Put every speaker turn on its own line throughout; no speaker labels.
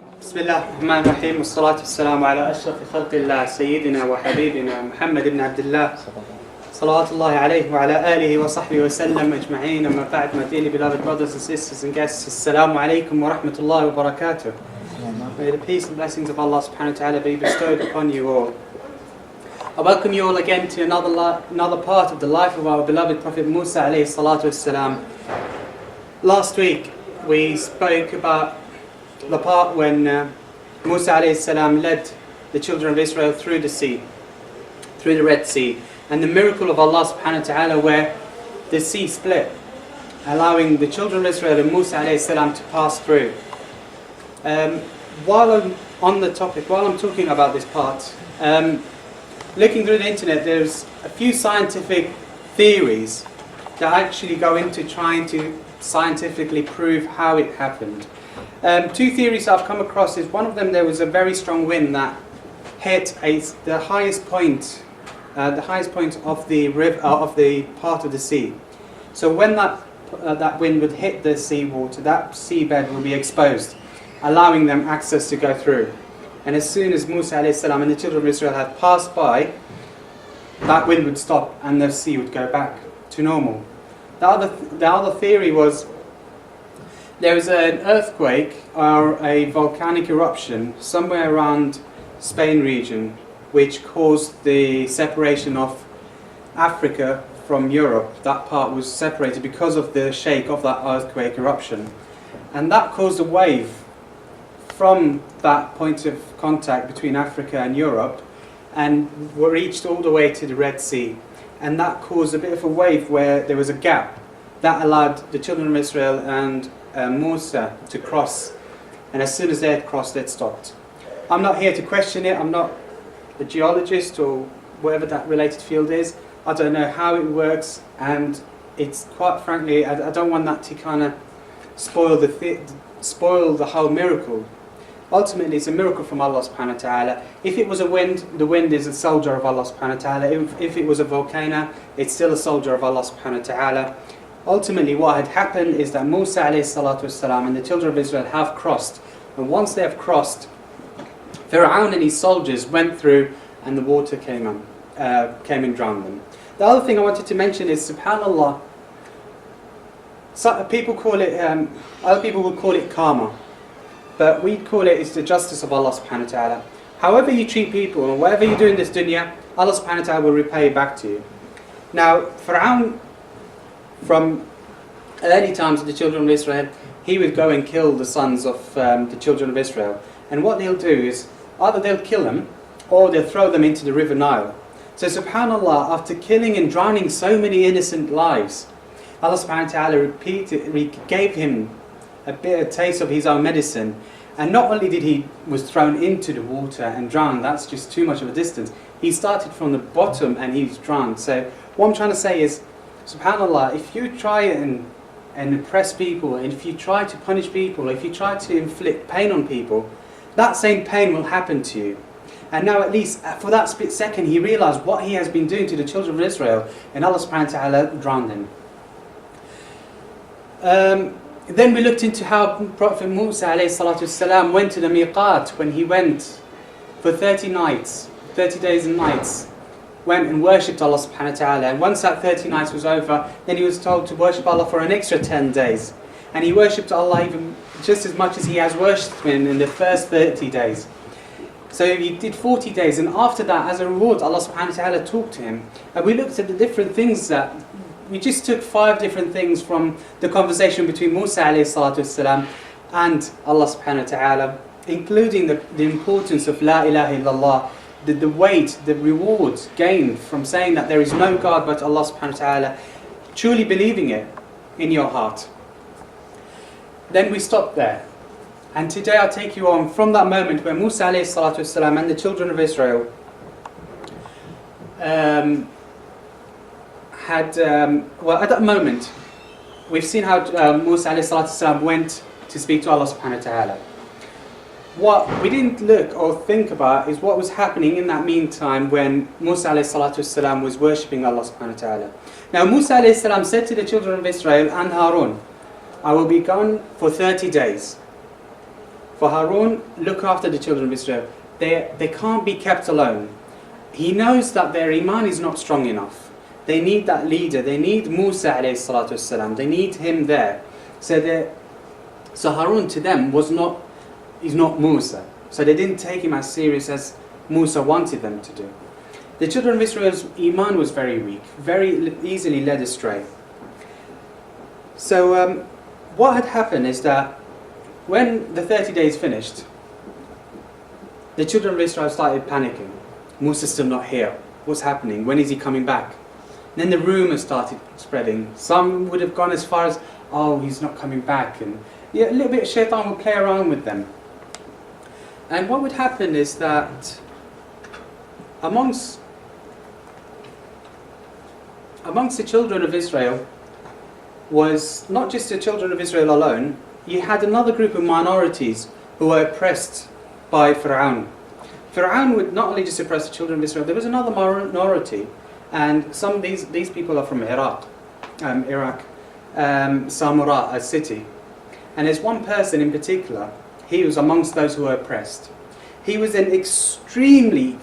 بسم الله الرحمن الرحيم والصلاة والسلام على أشرف خلق الله سيدنا وحبيبنا محمد بن عبد الله صلوات الله عليه وعلى آله وصحبه وسلم أجمعين. أما بعد, my dearly beloved brothers and sisters and guests, Assalamu alaikum wa rahmatullahi wa barakatuh. May the peace and blessings of Allah subhanahu wa ta'ala be bestowed upon you all. I welcome you all again to another part of the life of our beloved Prophet Mousa alayhi salatu wassalam. Last week we spoke about the part when Mousa alayhi salam led the children of Israel through the sea, through the Red Sea, and the miracle of Allah subhanahu wa ta'ala where the sea split, allowing the children of Israel and Mousa alayhi salam to pass through. While I'm on the topic, while I'm talking about this part, looking through the internet, there's a few scientific theories that actually go into trying to scientifically prove how it happened. Two theories I've come across is, one of them, there was a very strong wind that hit the highest point of the river, of the part of the sea. So when that wind would hit the seawater, that seabed will be exposed, allowing them access to go through. And as soon as Mousa alayhi salam and the children of Israel had passed by, that wind would stop and the sea would go back to normal. The other theory was, there was an earthquake or a volcanic eruption somewhere around Spain region, which caused the separation of Africa from Europe. That part was separated because of the shake of that earthquake eruption. And that caused a wave from that point of contact between Africa and Europe, and reached all the way to the Red Sea. And that caused a bit of a wave where there was a gap that allowed the children of Israel and Mousa to cross, and as soon as they had crossed, they'd stopped. I'm not here to question it. I'm not a geologist or whatever that related field is. I don't know how it works, and it's quite frankly, I don't want that to kind of spoil the whole miracle. Ultimately, it's a miracle from Allah subhanahu wa ta'ala. If it was a wind, the wind is a soldier of Allah subhanahu wa ta'ala. If it was a volcano, it's still a soldier of Allah subhanahu wa ta'ala. Ultimately, what had happened is that Mousa alayhi salatu wasalam and the children of Israel have crossed. And once they have crossed, Pharaoh and his soldiers went through and the water came and drowned them. The other thing I wanted to mention is, subhanallah, other people would call it karma, but we'd call it, it's the justice of Allah subhanahu wa ta'ala. However you treat people and whatever you do in this dunya, Allah subhanahu wa ta'ala will repay back to you. Now, Pharaoh, from early times of the children of Israel, he would go and kill the sons of the children of Israel. And what they'll do is, either they'll kill them or they'll throw them into the river Nile. So subhanallah, after killing and drowning so many innocent lives, Allah subhanahu wa ta'ala gave him a bit of taste of his own medicine. And not only did he was thrown into the water and drowned, that's just too much of a distance. He started from the bottom and he was drowned. So what I'm trying to say is, subhanallah, if you try and oppress people, and if you try to punish people, if you try to inflict pain on people, that same pain will happen to you. And now at least for that split second he realized what he has been doing to the children of Israel, and Allah subhanahu wa ta'ala drowned him. Then we looked into how Prophet Mousa alayhi salatu wasalam went to the miqat, when he went for 30 days and nights, went and worshipped Allah subhanahu wa ta'ala. And once that 30 nights was over, then he was told to worship Allah for an extra 10 days. And he worshipped Allah even just as much as he has worshipped Him in the first 30 days. So he did 40 days, and after that, as a reward, Allah subhanahu wa ta'ala talked to him. And we looked at the different things that, we just took 5 different things from the conversation between Mousa alayhi salatu wasalam and Allah subhanahu wa ta'ala, including the importance of La ilaha illallah, the weight, the rewards gained from saying that there is no God but Allah subhanahu wa ta'ala, truly believing it in your heart. Then we stopped there. And today I'll take you on from that moment where Mousa alayhi salatu wasalam and the children of Israel at that moment, we've seen how Mousa alayhi salatu wasalam went to speak to Allah subhanahu wa ta'ala. What we didn't look or think about is what was happening in that meantime when Mousa alayhi salatu wasalam was worshipping Allah subhanahu wa ta'ala. Now Mousa alayhi salam said to the children of Israel and Harun, I will be gone for 30 days. For Harun, look after the children of Israel. They can't be kept alone. He knows that their iman is not strong enough. They need that leader. They need Mousa alayhi salatu wasalam. They need him there. So Harun to them is not Mousa. So they didn't take him as serious as Mousa wanted them to do. The children of Israel's iman was very weak, very easily led astray. So what had happened is that when the 30 days finished, the children of Israel started panicking. Mousa's still not here. What's happening? When is he coming back? And then the rumours started spreading. Some would have gone as far as, oh, he's not coming back. And yeah, a little bit of shaitan would play around with them. And what would happen is that amongst the children of Israel was not just the children of Israel alone. You had another group of minorities who were oppressed by Fir'aun. Fir'aun would not only just oppress the children of Israel, there was another minority, and some of these people are from Iraq, Samarra, a city. And there's one person in particular, he was amongst those who were oppressed. He was an extremely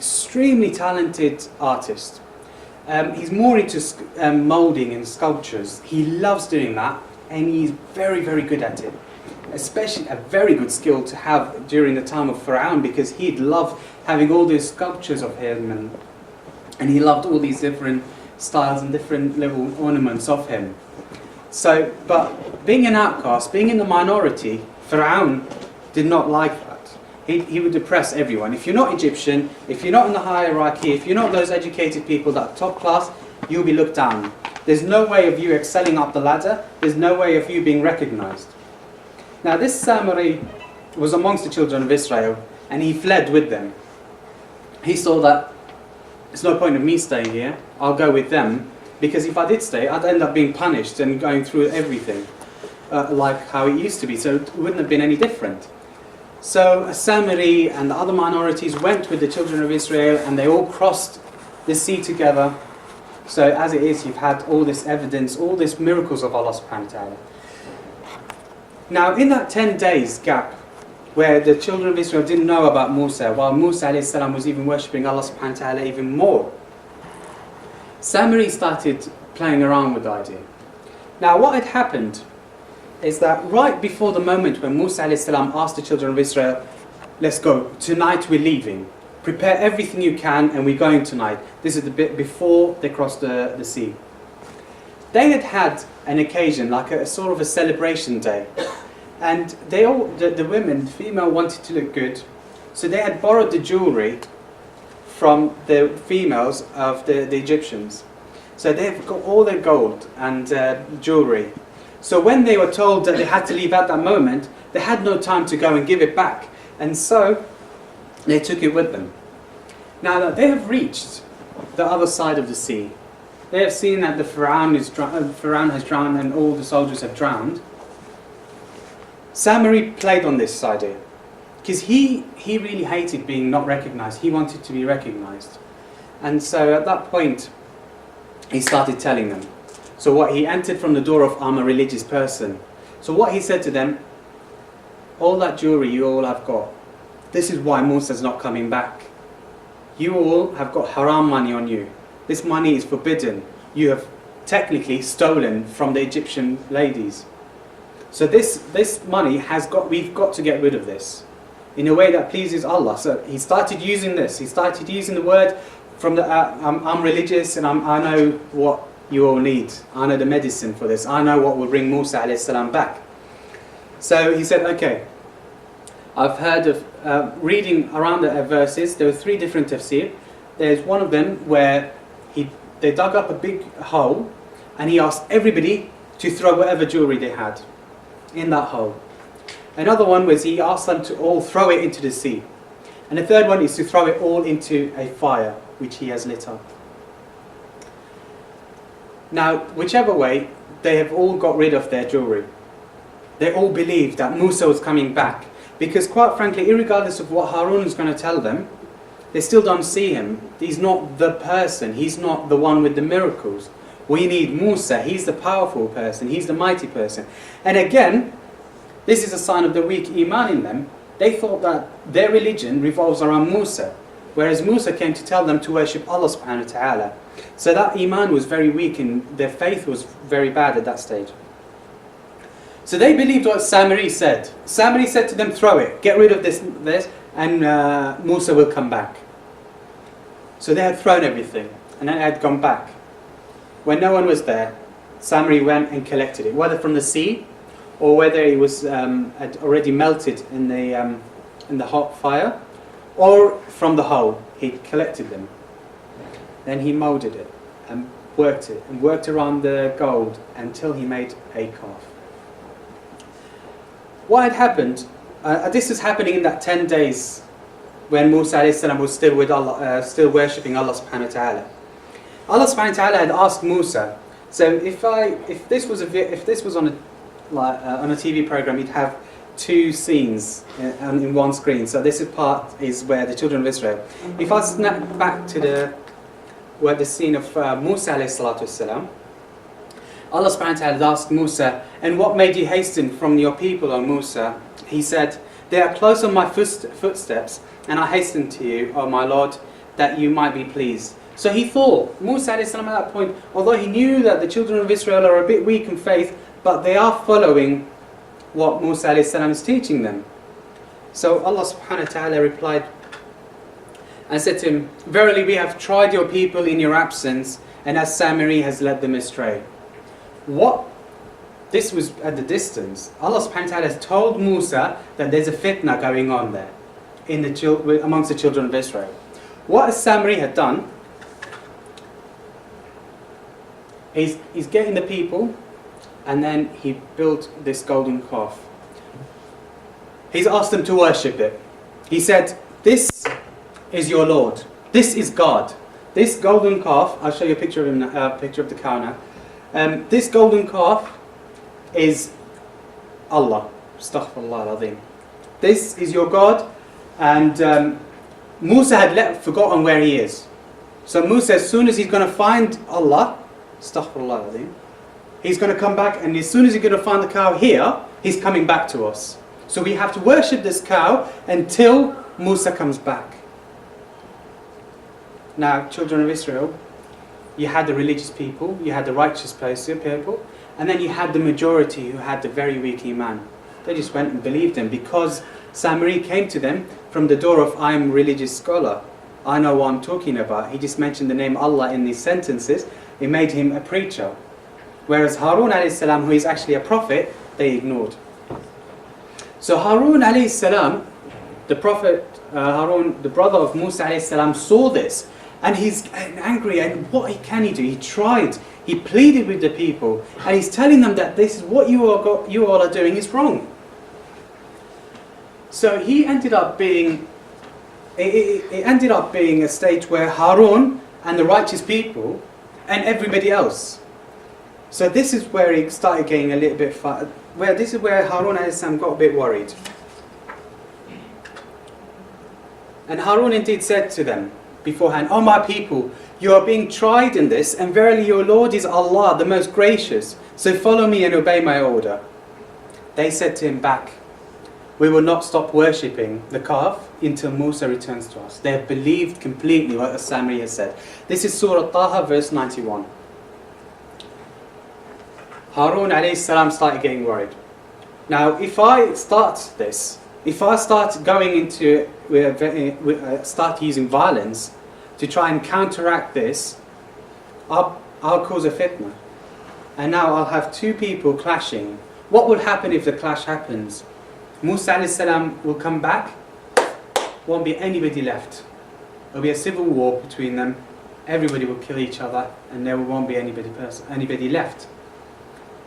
talented artist. He's more into moulding and sculptures. He loves doing that, and he's very, very good at it. Especially a very good skill to have during the time of Fir'aun, because he'd love having all these sculptures of him, and he loved all these different styles and different little ornaments of him. So, but being an outcast, being in the minority, Fir'aun did not like that. He would oppress everyone. If you're not Egyptian, if you're not in the hierarchy, if you're not those educated people that are top class, you'll be looked down. There's no way of you excelling up the ladder. There's no way of you being recognized. Now this Samari was amongst the children of Israel, and he fled with them. He saw that there's no point of me staying here. I'll go with them, because if I did stay, I'd end up being punished and going through everything like how it used to be. So it wouldn't have been any different. So Samari and the other minorities went with the children of Israel, and they all crossed the sea together. So as it is, you've had all this evidence, all these miracles of Allah subhanahu wa ta'ala. Now in that 10 days gap, where the children of Israel didn't know about Mousa, while Mousa alayhi salam was even worshipping Allah subhanahu wa ta'ala even more, Samari started playing around with the idea. Now what had happened is that right before the moment when Mousa alayhi salam asked the children of Israel, let's go, tonight we're leaving, prepare everything you can and we're going tonight. This is the bit before they crossed the sea. They had had an occasion, like a sort of a celebration day, and they all, the women, the female, wanted to look good, so they had borrowed the jewelry from the females of the Egyptians. So they've got all their gold and jewelry. So when they were told that they had to leave at that moment, they had no time to go and give it back, and so they took it with them. Now that they have reached the other side of the sea, they have seen that the Fir'aun has drowned and all the soldiers have drowned. Samari played on this idea, because he really hated being not recognized. He wanted to be recognized. And so at that point, he started telling them. So he entered from the door of, I'm a religious person. So what he said to them, all that jewelry you all have got, this is why Mousa's not coming back. You all have got haram money on you. This money is forbidden. You have technically stolen from the Egyptian ladies. So this money we've got to get rid of this in a way that pleases Allah. So he started using this. He started using the word from the I'm religious and I know what you all need. I know the medicine for this. I know what will bring Mousa alayhi salam back. So he said, okay, I've heard of reading around the verses. There were 3 different tafsir. There's one of them where they dug up a big hole and he asked everybody to throw whatever jewelry they had in that hole. Another one was he asked them to all throw it into the sea. And the third one is to throw it all into a fire which he has lit up. Now, whichever way, they have all got rid of their jewelry. They all believed that Mousa was coming back. Because quite frankly, irregardless of what Harun is going to tell them, they still don't see him. He's not the person. He's not the one with the miracles. We need Mousa. He's the powerful person. He's the mighty person. And again, this is a sign of the weak iman in them, They thought that their religion revolves around Mousa, whereas Mousa came to tell them to worship Allah subhanahu wa ta'ala. So that iman was very weak and their faith was very bad at that stage. So they believed what Samiri said. Samiri said to them, throw it, get rid of this and Mousa will come back. So they had thrown everything and then had gone back. When no one was there, Samiri went and collected it, whether from the sea or whether it was had already melted in the hot fire, or from the hole. He collected them. Then he molded it and worked around the gold until he made a calf. What had happened? This was happening in that 10 days when Mousa alayhi salam was still with Allah, still worshipping Allah subhanahu wa ta'ala. Allah subhanahu wa ta'ala had asked Mousa. So if this was on a TV program, you'd have two scenes in one screen. So this part is where the children of Israel. If I snap back to the scene of Mousa alayhi salatu wasalam, Allah subhanahu wa ta'ala asked Mousa, and what made you hasten from your people, O Mousa? He said, they are close on my footsteps, and I hasten to you, O my Lord, that you might be pleased. So he thought, Mousa alayhi salam at that point, although he knew that the children of Israel are a bit weak in faith, but they are following what Mousa alayhi salam is teaching them. So Allah subhanahu wa ta'ala replied and said to him, verily we have tried your people in your absence, and as Samiri has led them astray. This was at the distance. Allah subhanahu wa ta'ala has told Mousa that there's a fitna going on there amongst the children of Israel. What Samiri had done, he's getting the people, and then he built this golden calf. He's asked them to worship it. He said, this is your Lord. This is God. This golden calf, I'll show you a picture of him, picture of the cow now. This golden calf is Allah. Astaghfirullah al-Azim. This is your God. And Mousa had forgotten where he is. So Mousa, as soon as he's going to find Allah, Astaghfirullah al-Azim, he's going to come back, and as soon as he's going to find the cow here, he's coming back to us. So we have to worship this cow until Mousa comes back. Now, children of Israel, you had the religious people, you had the righteous people, and then you had the majority who had the very weak iman. They just went and believed him because Samiri came to them from the door of, I am a religious scholar, I know what I'm talking about. He just mentioned the name Allah in these sentences. It made him a preacher. Whereas Harun alayhi salam, who is actually a prophet, they ignored. So Harun alayhi salam, the prophet Harun, the brother of Mousa alayhi salam, saw this. And he's angry, and what can he do? He tried, he pleaded with the people, and he's telling them that this is what you all are doing is wrong. So he ended up being, it ended up being a stage where Harun and the righteous people and everybody else. So this is where he started getting a little bit this is where Harun alayhi salam got a bit worried. And Harun indeed said to them beforehand, O my people, you are being tried in this, and verily your Lord is Allah, the most gracious. So follow me and obey my order. They said to him back, we will not stop worshipping the calf until Mousa returns to us. They have believed completely what Samiri has said. This is Surah Taha, verse 91. Harun alayhi salam started getting worried. Now, if I start going into, start using violence to try and counteract this, I'll cause a fitna. And now I'll have two people clashing. What will happen if the clash happens? Mousa alayhi salam will come back, won't be anybody left. There'll be a civil war between them, everybody will kill each other, and there won't be anybody left.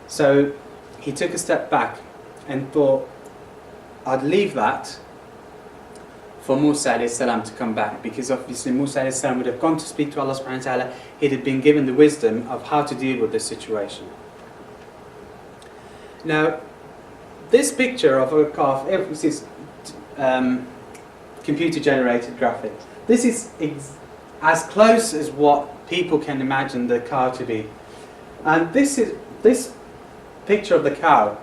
So he took a step back and thought, I'd leave that for Mousa alayhi salam to come back, because obviously Mousa alayhi salam would have gone to speak to Allah subhanahu wa ta'ala. He had been given the wisdom of how to deal with this situation. Now, this picture of a calf, this is computer generated graphics. This is as close as what people can imagine the cow to be. And this picture of the cow,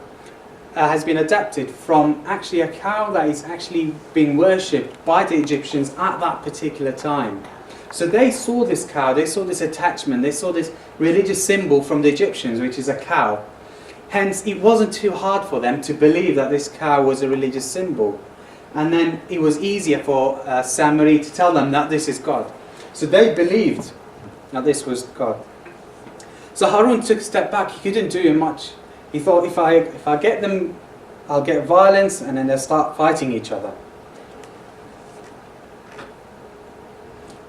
has been adapted from actually a cow that is actually being worshipped by the Egyptians at that particular time. So they saw this cow, they saw this attachment, they saw this religious symbol from the Egyptians, which is a cow. Hence, it wasn't too hard for them to believe that this cow was a religious symbol. And then it was easier for Samari to tell them that this is God. So they believed that this was God. So Harun took a step back. He couldn't do much. He thought, if I get them, I'll get violence, and then they'll start fighting each other.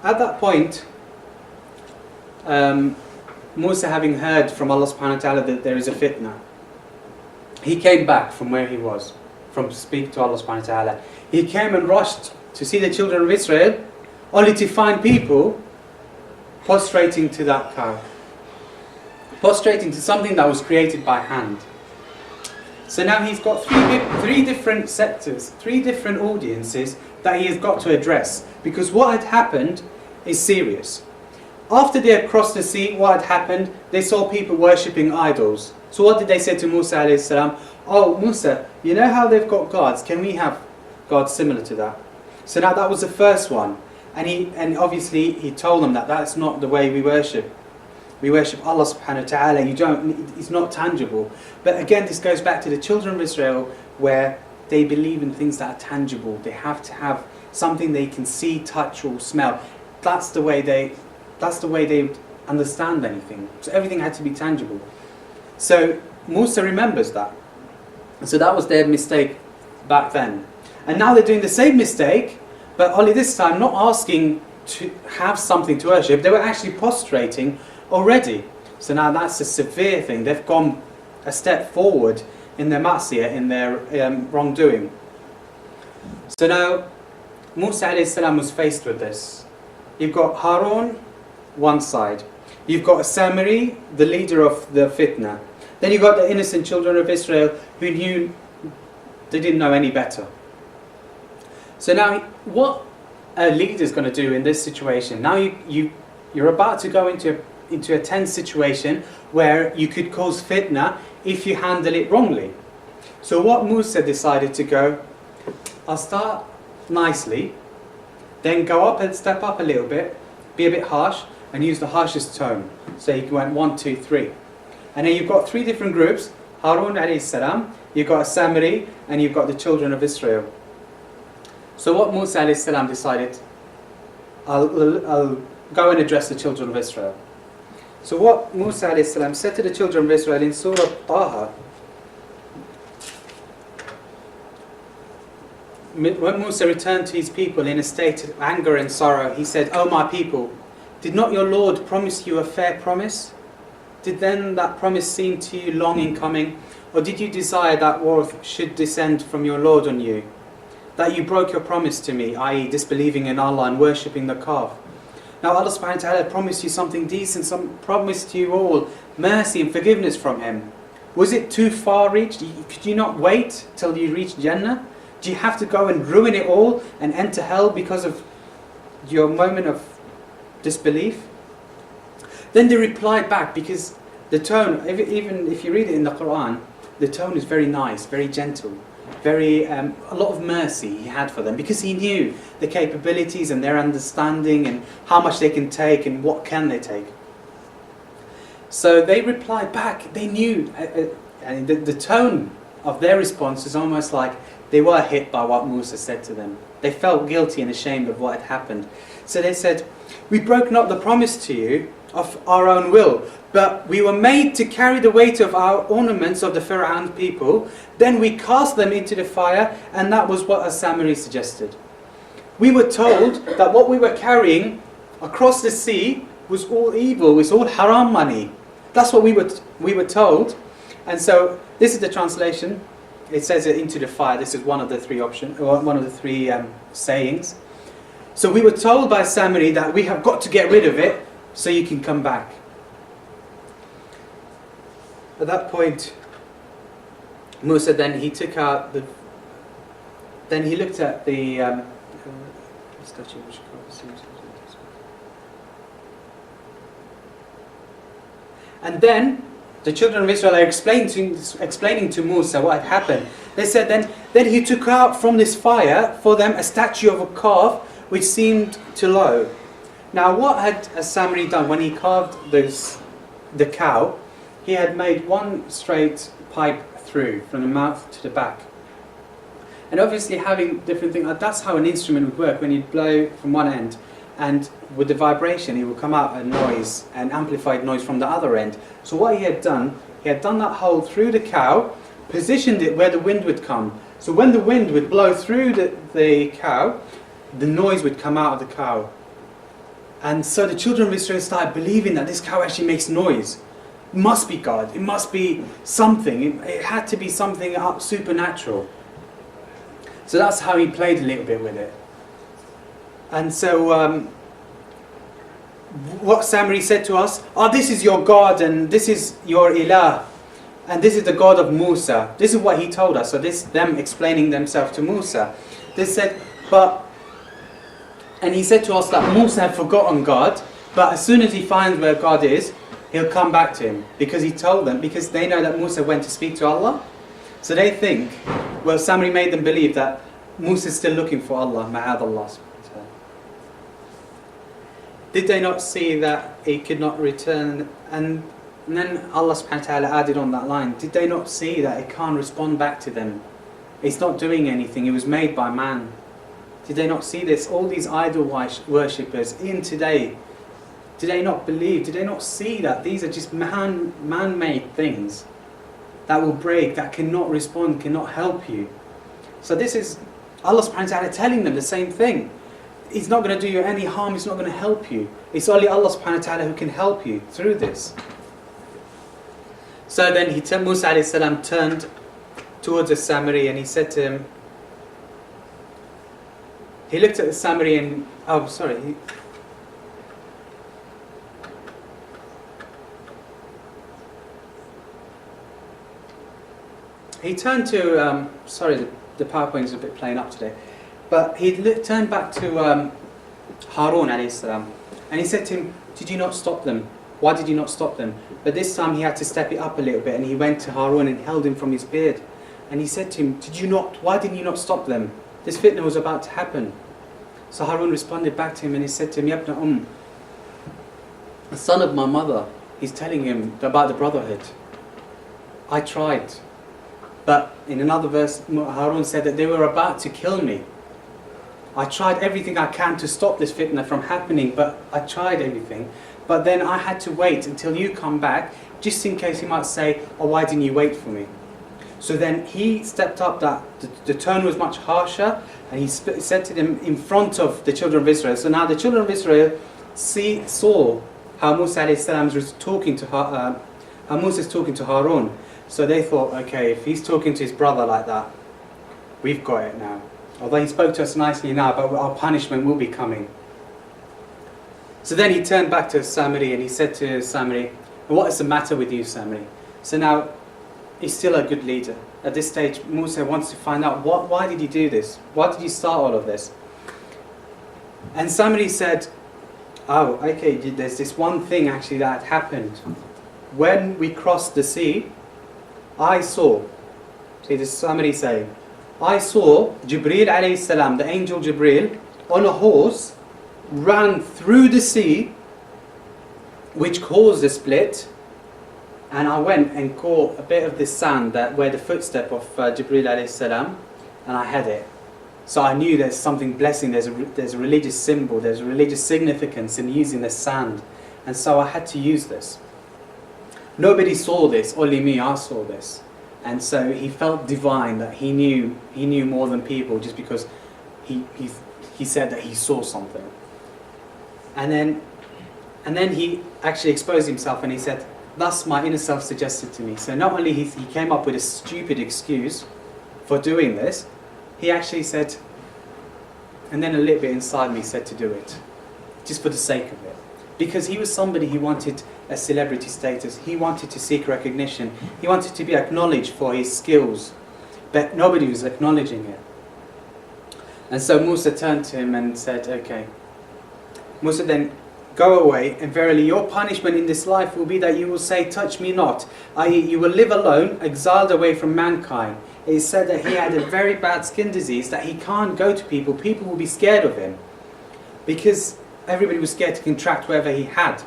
At that point, Mousa, having heard from Allah subhanahu wa ta'ala that there is a fitna, he came back from where he was, from speak to Allah subhanahu wa ta'ala. He came and rushed to see the children of Israel, only to find people prostrating to that cow. Prostrating to something that was created by hand. So now he's got three different sectors, three different audiences that he has got to address. Because what had happened is serious. After they had crossed the sea, what had happened? They saw people worshipping idols. So what did they say to Mousa alayhi salam? Oh, Mousa, you know how they've got gods? Can we have gods similar to that? So now that was the first one. And obviously he told them that that's not the way we worship. We worship Allah subhanahu wa ta'ala. It's not tangible. But again, this goes back to the children of Israel, where they believe in things that are tangible. They have to have something they can see, touch, or smell. That's the way they understand anything. So everything had to be tangible. So Mousa remembers that. So that was their mistake back then. And now they're doing the same mistake, but only this time not asking to have something to worship. They were actually prostrating already. So now that's a severe thing. They've gone a step forward in their ma'siyah, in their wrongdoing. So now Mousa alayhi salam was faced with this. You've got Harun, one side. You've got Samari, the leader of the fitna. Then you've got the innocent children of Israel who knew they didn't know any better. So now what a leader is going to do in this situation? Now you're about to go into a tense situation where you could cause fitna if you handle it wrongly. So what Mousa decided to go, I'll start nicely, then go up and step up a little bit, be a bit harsh, and use the harshest tone. So he went 1, 2, 3. And then you've got three different groups, Harun alayhi salam, you've got Samari, and you've got the children of Israel. So what Mousa alayhi salam decided, I'll go and address the children of Israel. So what Mousa alayhi salam said to the children of Israel in Surah Taha, when Mousa returned to his people in a state of anger and sorrow, he said, "O my people, did not your Lord promise you a fair promise? Did then that promise seem to you long in coming? Or did you desire that wrath should descend from your Lord on you? That you broke your promise to me, i.e. disbelieving in Allah and worshipping the calf. Now Allah subhanahu wa ta'ala promised you something decent, promised you all mercy and forgiveness from Him. Was it too far reached? Could you not wait till you reach Jannah? Do you have to go and ruin it all and enter hell because of your moment of disbelief?" Then they replied back, because the tone, even if you read it in the Quran, the tone is very nice, very gentle, very a lot of mercy he had for them, because he knew the capabilities and their understanding and how much they can take and what can they take. So they replied back. They knew, and the tone of their response is almost like they were hit by what Mousa said to them. They felt guilty and ashamed of what had happened. So they said, "We broke not the promise to you of our own will, but we were made to carry the weight of our ornaments of the Pharaoh's people. Then we cast them into the fire, and that was what As-Samiri suggested. We were told that what we were carrying across the sea was all evil, was all haram money. That's what we were told." And so this is the translation. It says it into the fire. This is one of the three sayings. So we were told by Samiri that we have got to get rid of it so you can come back. At that point, Mousa then he took out the. Then he looked at the. And then the children of Israel are explaining to Mousa what had happened. They said then he took out from this fire for them a statue of a calf which seemed to low. Now what had Samri done when he carved the cow? He had made one straight pipe through from the mouth to the back. And obviously having different things, that's how an instrument would work. When you'd blow from one end, and with the vibration it would come out a noise, an amplified noise from the other end. So what he had done that hole through the cow, positioned it where the wind would come. So when the wind would blow through the cow, the noise would come out of the cow. And so the children of Israel started believing that this cow actually makes noise. It must be God, it must be something, it had to be something supernatural. So that's how he played a little bit with it. And so what Samri said to us, this is your God and this is your Ilah. And this is the God of Mousa. This is what he told us. So this them explaining themselves to Mousa. They said, and he said to us that Mousa had forgotten God, but as soon as he finds where God is, he'll come back to him. Because he told them, because they know that Mousa went to speak to Allah. So they think, well, Samri made them believe that Mousa is still looking for Allah, ma'adallah. Did they not see that he could not return? And then Allah subhanahu wa ta'ala added on that line, did they not see that it can't respond back to them? It's not doing anything, it was made by man. Did they not see this? All these idol worshippers in today, did they not believe, did they not see that these are just man-made things that will break, that cannot respond, cannot help you? So this is Allah subhanahu wa ta'ala telling them the same thing. It's not going to do you any harm, it's not going to help you. It's only Allah subhanahu wa ta'ala who can help you through this. So then Mousa alayhi salam turned towards the Samari and he said to him, he looked at the Samari and, he turned to, the PowerPoint is a bit playing up today, but he turned back to Harun alayhi salam and he said to him, did you not stop them? Why did you not stop them? But this time he had to step it up a little bit and he went to Harun and held him from his beard. And he said to him, why didn't you not stop them? This fitna was about to happen. So Harun responded back to him and he said to him, Yabna the son of my mother, he's telling him about the brotherhood. I tried. But in another verse, Harun said that they were about to kill me. I tried everything I can to stop this fitna from happening, but I tried everything. But then I had to wait until you come back, just in case he might say, why didn't you wait for me? So then he stepped up, that the tone was much harsher, and he said to them in front of the children of Israel. So now the children of Israel saw how Mousa alayhi salam was talking to how Mousa's talking to Harun. So they thought, okay, if he's talking to his brother like that, we've got it now. Although he spoke to us nicely now, but our punishment will be coming. So then he turned back to Samari and he said to Samari, what is the matter with you, Samari? So now, he's still a good leader. At this stage, Mousa wants to find out, why did you do this? Why did you start all of this? And Samari said, okay, there's this one thing actually that happened. When we crossed the sea, I saw, see this is Samari saying, I saw Jibreel alayhi salam, the angel Jibreel, on a horse, ran through the sea, which caused a split, and I went and caught a bit of this sand where the footstep of Jibreel alayhi salam, and I had it. So I knew there's something blessing, there's a religious symbol, there's a religious significance in using the sand, and so I had to use this. Nobody saw this, only me, I saw this. And so he felt divine, that he knew more than people, just because he said that he saw something. And then he actually exposed himself and he said, thus my inner self suggested to me. So not only he came up with a stupid excuse for doing this, he actually said, and then a little bit inside me said to do it, just for the sake of it. Because he was somebody who wanted a celebrity status, he wanted to seek recognition, he wanted to be acknowledged for his skills, but nobody was acknowledging it. And so Mousa turned to him and said, okay. Mousa then go away, and verily your punishment in this life will be that you will say, touch me not, i.e. you will live alone, exiled away from mankind. It is said that he had a very bad skin disease, that he can't go to people. People will be scared of him, because everybody was scared to contract whatever he had.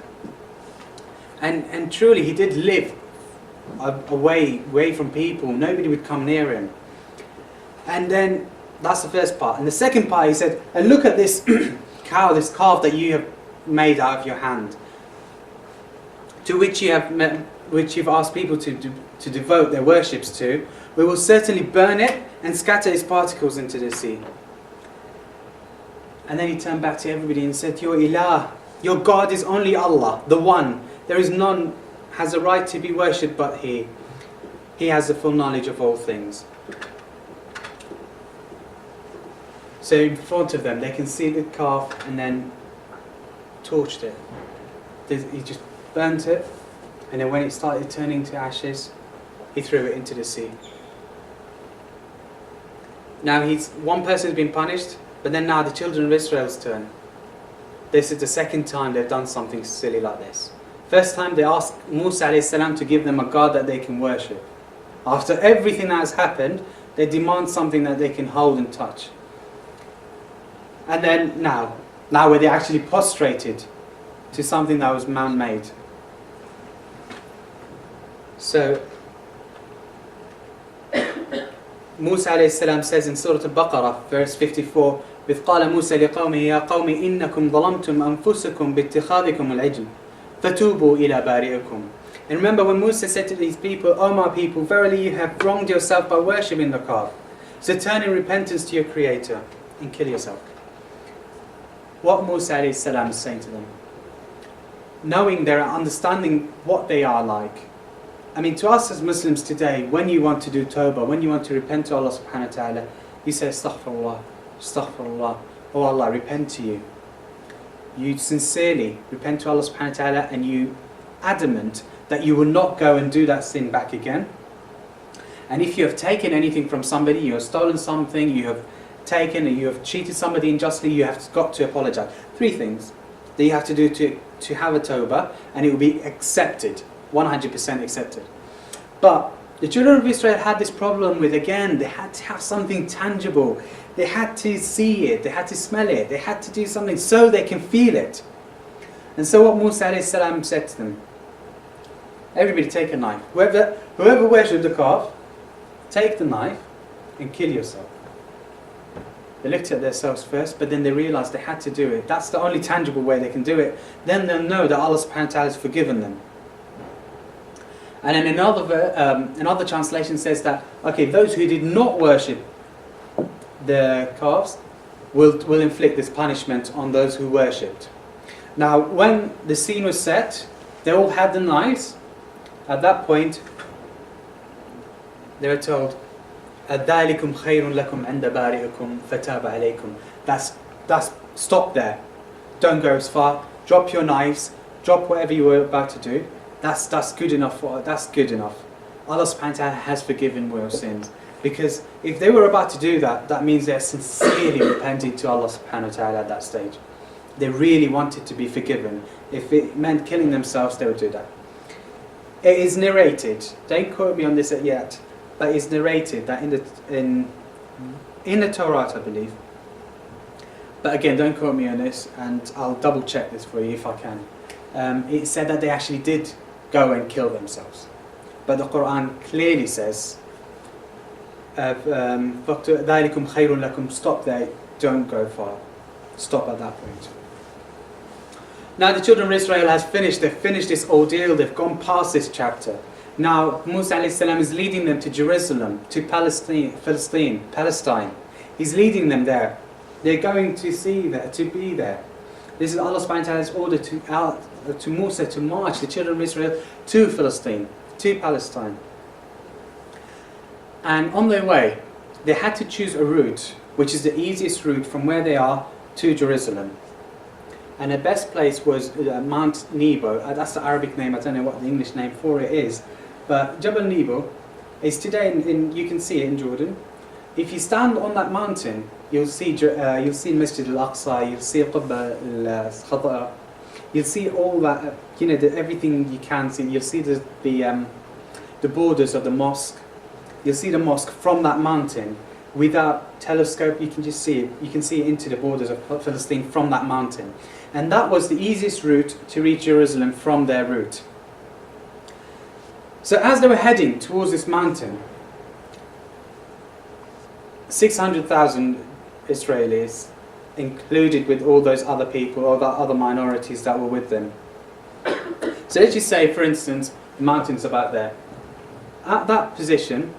And truly, he did live away from people. Nobody would come near him. And then, that's the first part. And the second part, he said, and look at this cow, this calf that you have made out of your hand, to which you've asked people to devote their worships to. We will certainly burn it and scatter its particles into the sea. And then he turned back to everybody and said, your ilah, your God is only Allah, the one. There is none has a right to be worshipped but He. He has the full knowledge of all things. So in front of them, they can see the calf and then torched it. He just burnt it, and then when it started turning to ashes, he threw it into the sea. Now one person has been punished, but then now the children of Israel's turn. This is the second time they've done something silly like this. First time they asked Mousa a.s. to give them a God that they can worship. After everything that has happened, they demand something that they can hold and touch. And then now where they actually prostrated to something that was man-made. So Mousa a.s. says in Surah Al-Baqarah, verse 54, إذ قال موسى لقومه يا قوم إنكم ظلمتم أنفسكم باتخاذكم العجل فَتُوبُوا إِلَى بَارِئِكُمْ. And remember when Musa said to these people, O my people, verily you have wronged yourself by worshipping the calf. So turn in repentance to your Creator and kill yourself. What Musa a.s. is saying to them, knowing their understanding what they are like. I mean, to us as Muslims today, when you want to do tawbah, when you want to repent to Allah subhanahu wa ta'ala, you say, Astaghfirullah, Astaghfirullah, oh Allah, I repent to you. You sincerely repent to Allah subhanahu wa ta'ala, and you adamant that you will not go and do that sin back again. And if you have taken anything from somebody, you have stolen something, you have taken, and you have cheated somebody unjustly, you have got to apologize. 3 things that you have to do to have a tawbah, and it will be accepted, 100% accepted. But the children of Israel had this problem with, again, they had to have something tangible. They had to see it, they had to smell it, they had to do something so they can feel it. And so what Musa a.s. said to them, everybody take a knife. Whoever worshipped the calf, take the knife and kill yourself. They looked at themselves first, but then they realized they had to do it. That's the only tangible way they can do it. Then they'll know that Allah subhanahu wa ta'ala has forgiven them. And then another translation says that, okay, those who did not worship the calves will inflict this punishment on those who worshipped. Now, when the scene was set, they all had the knives. At that point, they were told, أَذَلِكُمْ خَيْرٌ لَكُمْ عِنْدَ بَارِئِكُمْ فَتَابَ عَلَيْكُمْ. That's stop there. Don't go as far. Drop your knives. Drop whatever you were about to do. That's good enough. That's good enough. Allah subhanahu wa ta'ala has forgiven your sins. Because if they were about to do that, that means they're sincerely repenting to Allah subhanahu wa ta'ala at that stage. They really wanted to be forgiven. If it meant killing themselves, they would do that. It is narrated, don't quote me on this yet, but it's narrated that in the Torah, I believe. But again, don't quote me on this, and I'll double check this for you if I can. It said that they actually did go and kill themselves. But the Quran clearly says, ذَلِكُمْ خَيْرٌ لَكُمْ. Stop there, don't go far. Stop at that point. Now the children of Israel they've finished this ordeal, they've gone past this chapter. Now Musa a.s. is leading them to Jerusalem, to Palestine. He's leading them there. They're going to be there. This is Allah subhanahu wa ta'ala's order to Musa to march the children of Israel to Palestine, to Palestine. And on their way, they had to choose a route, which is the easiest route from where they are to Jerusalem. And the best place was Mount Nebo. That's the Arabic name, I don't know what the English name for it is. But Jabal Nebo is today, you can see it in Jordan. If you stand on that mountain, you'll see Masjid al-Aqsa, you'll see Qubba al-Khadra. you'll see all that, everything you can see. You'll see the borders of the mosque. You'll see the mosque from that mountain. Without telescope, you can just see it. You can see it into the borders of Palestine from that mountain. And that was the easiest route to reach Jerusalem from their route. So as they were heading towards this mountain, 600,000 Israelis, included with all those other people, or the other minorities that were with them. So let's just say, for instance, the mountain's about there. At that position,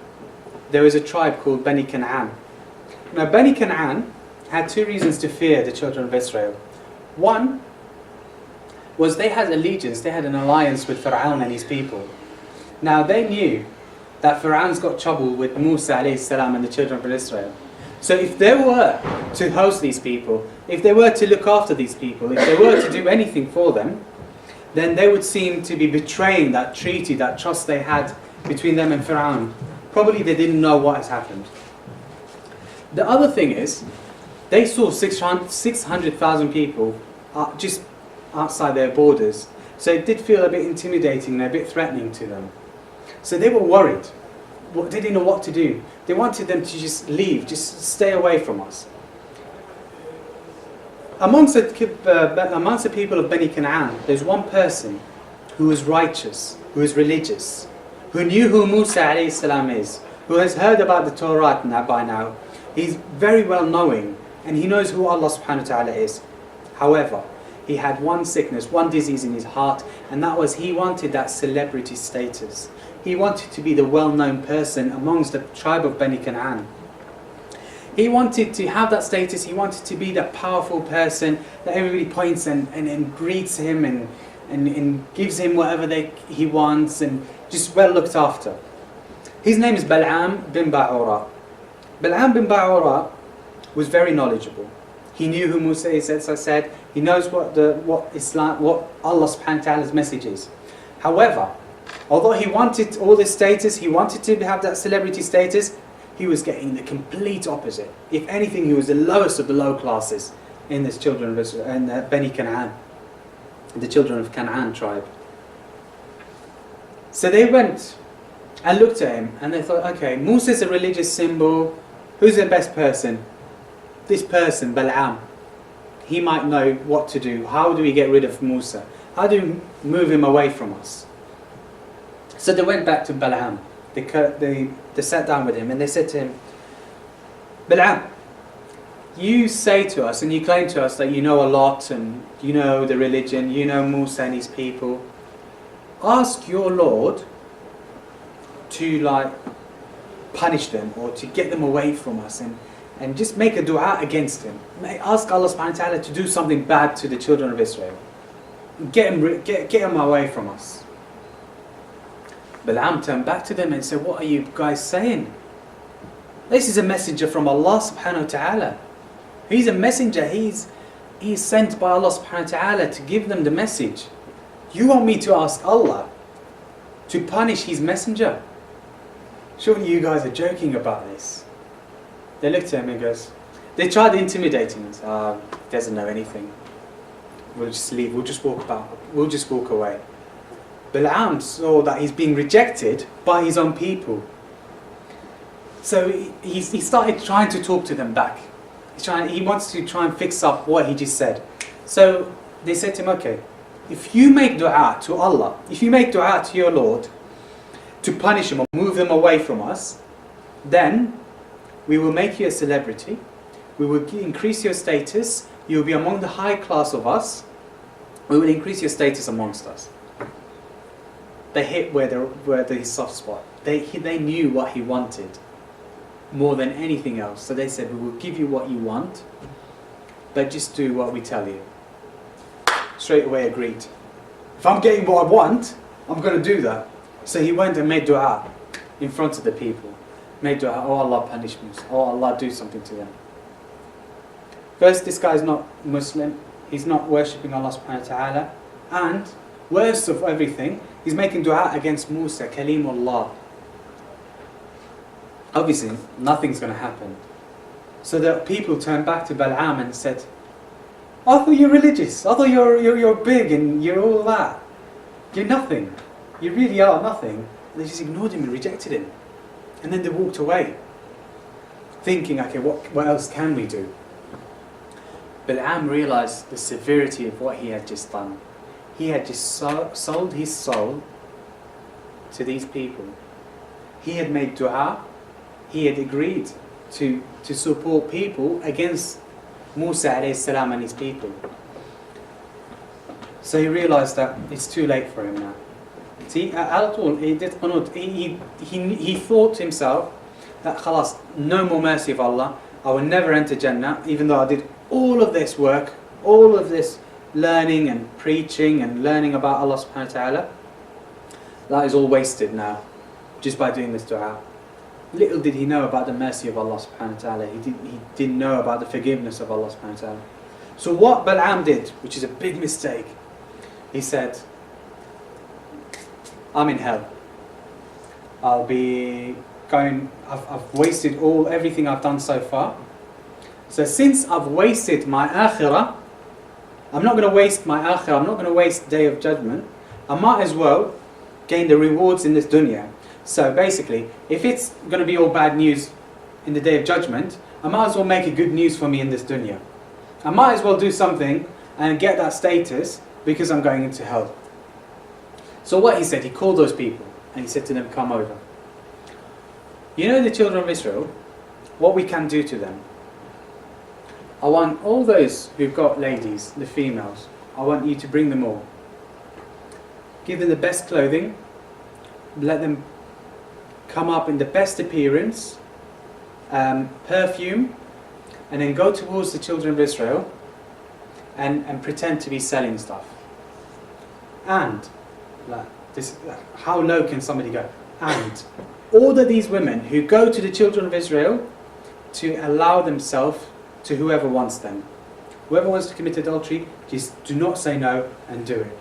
there was a tribe called Bani Canaan. Now, Bani Canaan had two reasons to fear the children of Israel. One was they had allegiance, they had an alliance with Pharaoh and his people. Now, they knew that Pharaoh's got trouble with Mousa alayhi salam and the children of Israel. So if they were to host these people, if they were to look after these people, if they were to do anything for them, then they would seem to be betraying that treaty, that trust they had between them and Pharaoh. Probably they didn't know what has happened. The other thing is, they saw 600,000 people just outside their borders. So it did feel a bit intimidating and a bit threatening to them. So they were worried. They didn't know what to do. They wanted them to just leave, just stay away from us. Amongst the people of Bani Canaan, there's one person who was righteous, who is religious, who knew who Mousa alayhi salam is, who has heard about the Torah by now. He's very well knowing, and he knows who Allah subhanahu wa ta'ala is. However, he had one sickness, one disease in his heart, and that was he wanted that celebrity status. He wanted to be the well-known person amongst the tribe of Bani Canaan. He wanted to have that status, he wanted to be that powerful person that everybody points and greets him and gives him whatever he wants and just well looked after. His name is Bal'am bin Ba'ura. Bal'am bin Ba'ura was very knowledgeable. He knew who Musa is, as I said. He knows what Allah subhanahu wa ta'ala's message is. However, although he wanted all this status, he wanted to have that celebrity status, he was getting the complete opposite. If anything, he was the lowest of the low classes in this children of Israel, and Bani Canaan, the children of Canaan tribe. So they went and looked at him and they thought, okay, Musa is a religious symbol. Who's the best person? This person, Bal'am. He might know what to do. How do we get rid of Musa? How do we move him away from us? So they went back to Bal'am. They sat down with him and they said to him, Bal'am, you say to us and you claim to us that you know a lot and you know the religion, you know Musa and his people. Ask your Lord to punish them or to get them away from us and just make a dua against him. Ask Allah subhanahu wa ta'ala to do something bad to the children of Israel. Get him away from us. Bal'am turned back to them and said, what are you guys saying? This is a messenger from Allah subhanahu wa ta'ala. He's a messenger. He's sent by Allah subhanahu wa ta'ala to give them the message. You want me to ask Allah to punish his messenger? Surely you guys are joking about this. They looked at him and goes, they tried intimidating him. He doesn't know anything. We'll just leave. We'll just walk away. Bal'am saw that he's being rejected by his own people. So he started trying to talk to them back. He wants to try and fix up what he just said. So they said to him, okay, if you make dua to Allah, if you make dua to your Lord to punish him or move them away from us, then we will make you a celebrity, we will increase your status, you will be among the high class of us, we will increase your status amongst us. They hit where the soft spot. They knew what he wanted more than anything else. So they said, we will give you what you want, but just do what we tell you. Straight away agreed. If I'm getting what I want, I'm going to do that. So he went and made dua in front of the people. Made dua, oh Allah punish me. Oh Allah do something to them. First, this guy is not Muslim. He's not worshipping Allah subhanahu wa ta'ala. And worst of everything, he's making dua against Musa, Kalimullah. Obviously, nothing's going to happen. So the people turned back to Bal'am and said, I thought you're religious. I thought you're big and you're all that. You're nothing. You really are nothing. And they just ignored him and rejected him. And then they walked away, thinking, okay, what else can we do? Bal'am realized the severity of what he had just done. He had just sold his soul to these people. He had made dua. He had agreed to support people against Mousa alayhi salam and his people. So he realized that it's too late for him now. See, at all, he thought to himself that khalas, no more mercy of Allah, I will never enter Jannah, even though I did all of this work, all of this learning and preaching and learning about Allah subhanahu wa ta'ala. That is all wasted now, just by doing this dua. Little did he know about the mercy of Allah subhanahu wa ta'ala. He didn't know about the forgiveness of Allah subhanahu wa ta'ala. So what Bal'am did, which is a big mistake, he said, I'm in hell. I'll be going, I've wasted everything I've done so far. So since I've wasted my akhirah, I'm not going to waste my akhirah, I'm not going to waste the day of judgment. I might as well gain the rewards in this dunya. So basically, if it's going to be all bad news in the day of judgment, I might as well make it good news for me in this dunya. I might as well do something and get that status because I'm going into hell. So what he said, he called those people and he said to them, come over. You know the children of Israel, what we can do to them. I want all those who've got ladies, the females, I want you to bring them all. Give them the best clothing, let them come up in the best appearance, perfume, and then go towards the children of Israel and pretend to be selling stuff. And how low can somebody go? And order these women who go to the children of Israel to allow themselves to whoever wants them. Whoever wants to commit adultery, just do not say no and do it.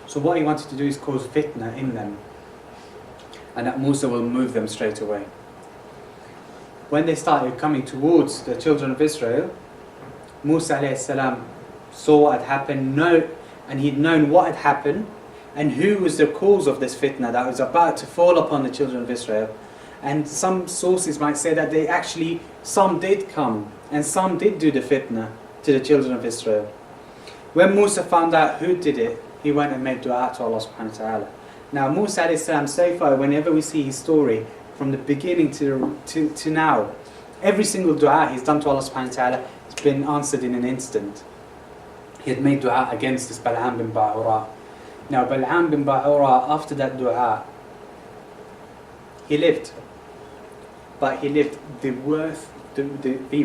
So what he wanted to do is cause fitna in them, and that Mousa will move them straight away. When they started coming towards the children of Israel, Mousa alayhi salam saw what had happened, and he'd known what had happened and who was the cause of this fitna that was about to fall upon the children of Israel. And some sources might say that some did come and some did do the fitna to the children of Israel. When Mousa found out who did it, he went and made dua to Allah subhanahu wa ta'ala. Now Mousa alayhi salam, so far, whenever we see his story from the beginning to now, every single dua he's done to Allah subhanahu wa ta'ala has been answered in an instant. He had made dua against this Bal'am bin Ba'ura. Now Bal'am bin Ba'ura, after that dua, he lived. But he lived the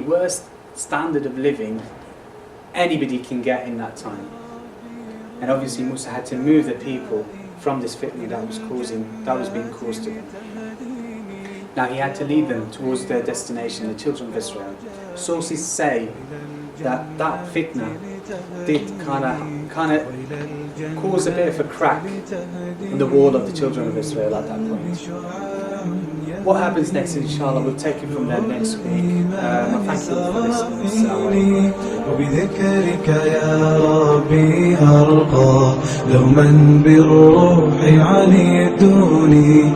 worst standard of living anybody can get in that time. And obviously Mousa had to move the people from this fitna that was being caused to them. Now he had to lead them towards their destination, the children of Israel. Sources say that fitna did kind of cause a bit of a crack in the wall of the children of Israel at that point. What happens next, inshallah, we'll take it from there next week. Thank you for listening. Assalamu alaikum.
وبذكرك يا ربي أرقى دوما بالروح علي الدوني